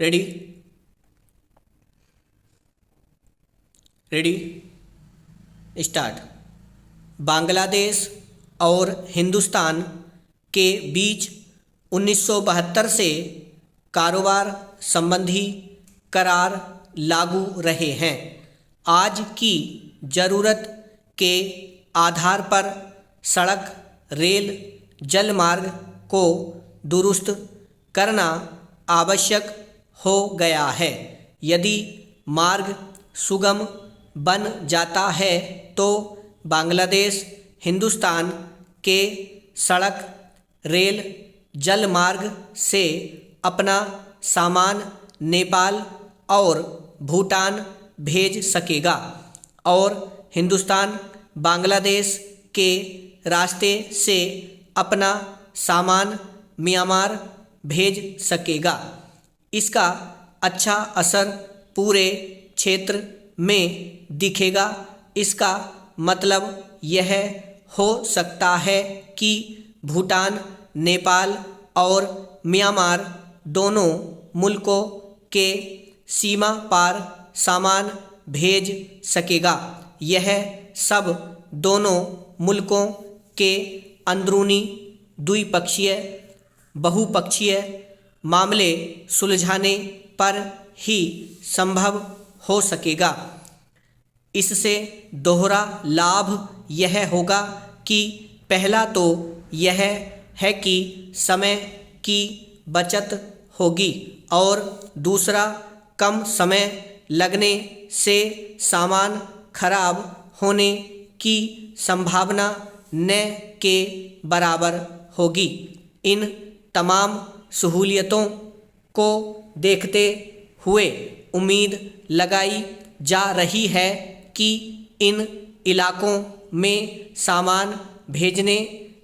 Ready ready start. Bangladesh और हिंदुस्तान के बीच 1972 से कारोबार संबंधी करार लागू रहे हैं। आज की ज़रूरत के आधार पर सड़क, रेल, जल मार्ग को दुरुस्त करना आवश्यक हो गया है। यदि मार्ग सुगम बन जाता है तो बांग्लादेश हिंदुस्तान के सड़क, रेल, जल मार्ग से अपना सामान नेपाल और भूटान भेज सकेगा और हिंदुस्तान बांग्लादेश के रास्ते से अपना सामान म्यांमार भेज सकेगा। इसका अच्छा असर पूरे क्षेत्र में दिखेगा। इसका मतलब यह हो सकता है कि भूटान, नेपाल और म्यांमार दोनों मुल्कों के सीमा पार सामान भेज सकेगा। यह सब दोनों मुल्कों के अंदरूनी द्विपक्षीय, बहुपक्षीय मामले सुलझाने पर ही संभव हो सकेगा। इससे दोहरा लाभ यह होगा कि पहला तो यह है कि समय की बचत होगी और दूसरा कम समय लगने से सामान खराब होने की संभावना न के बराबर होगी। इन तमाम सहूलियतों को देखते हुए उम्मीद लगाई जा रही है कि इन इलाकों में सामान भेजने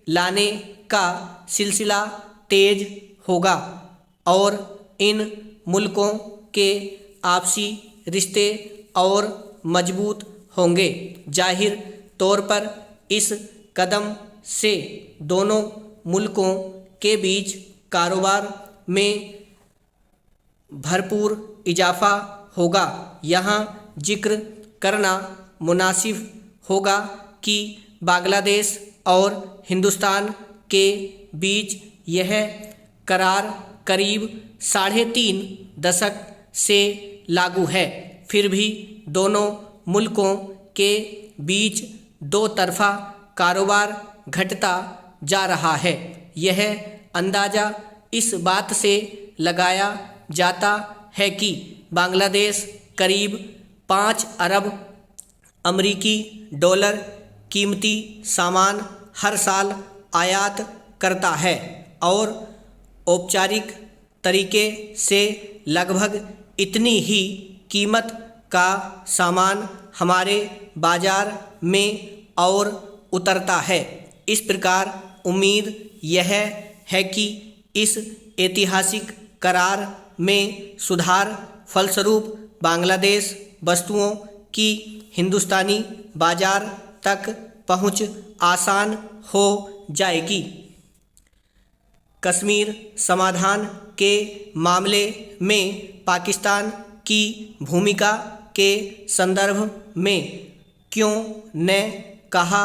लाने का सिलसिला तेज होगा और इन मुल्कों के आपसी रिश्ते और मजबूत होंगे। जाहिर तौर पर इस कदम से दोनों मुल्कों के बीच कारोबार में भरपूर इजाफा होगा। यहाँ जिक्र करना मुनासिब होगा कि बांग्लादेश और हिंदुस्तान के बीच यह करार करीब 3.5 दशक से लागू है। फिर भी दोनों मुल्कों के बीच दो तरफ़ा कारोबार घटता जा रहा है। यह अंदाज़ा इस बात से लगाया जाता है कि बांग्लादेश करीब 5 अरब अमरीकी डॉलर कीमती सामान हर साल आयात करता है और औपचारिक तरीके से लगभग इतनी ही कीमत का सामान हमारे बाज़ार में और उतरता है। इस प्रकार उम्मीद यह है कि इस ऐतिहासिक करार में सुधार फलस्वरूप बांग्लादेश वस्तुओं की हिंदुस्तानी बाज़ार तक पहुंच आसान हो जाएगी। कश्मीर समाधान के मामले में पाकिस्तान की भूमिका के संदर्भ में क्यों न कहा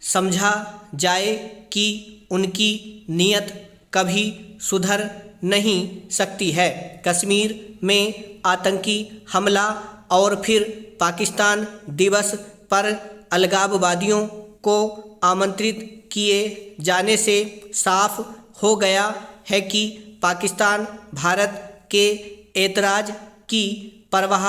समझा जाए कि उनकी नीयत कभी सुधर नहीं सकती है। कश्मीर में आतंकी हमला और फिर पाकिस्तान दिवस पर अलगाववादियों को आमंत्रित किए जाने से साफ हो गया है कि पाकिस्तान भारत के ऐतराज़ की परवाह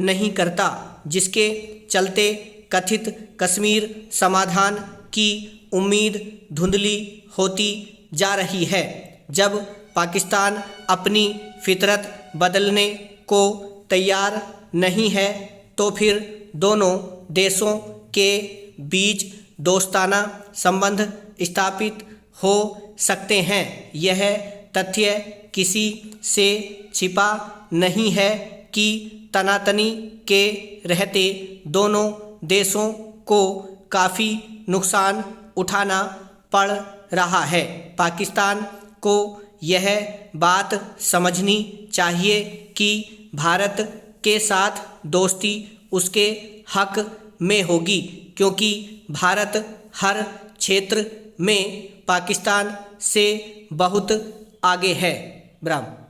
नहीं करता, जिसके चलते कथित कश्मीर समाधान की उम्मीद धुंधली होती जा रही है। जब पाकिस्तान अपनी फितरत बदलने को तैयार नहीं है तो फिर दोनों देशों के बीच दोस्ताना संबंध स्थापित हो सकते हैं। यह तथ्य किसी से छिपा नहीं है कि तनातनी के रहते दोनों देशों को काफ़ी नुकसान उठाना पड़ रहा है। पाकिस्तान को यह बात समझनी चाहिए कि भारत के साथ दोस्ती उसके हक में होगी, क्योंकि भारत हर क्षेत्र में पाकिस्तान से बहुत आगे है। ब्राह्मण।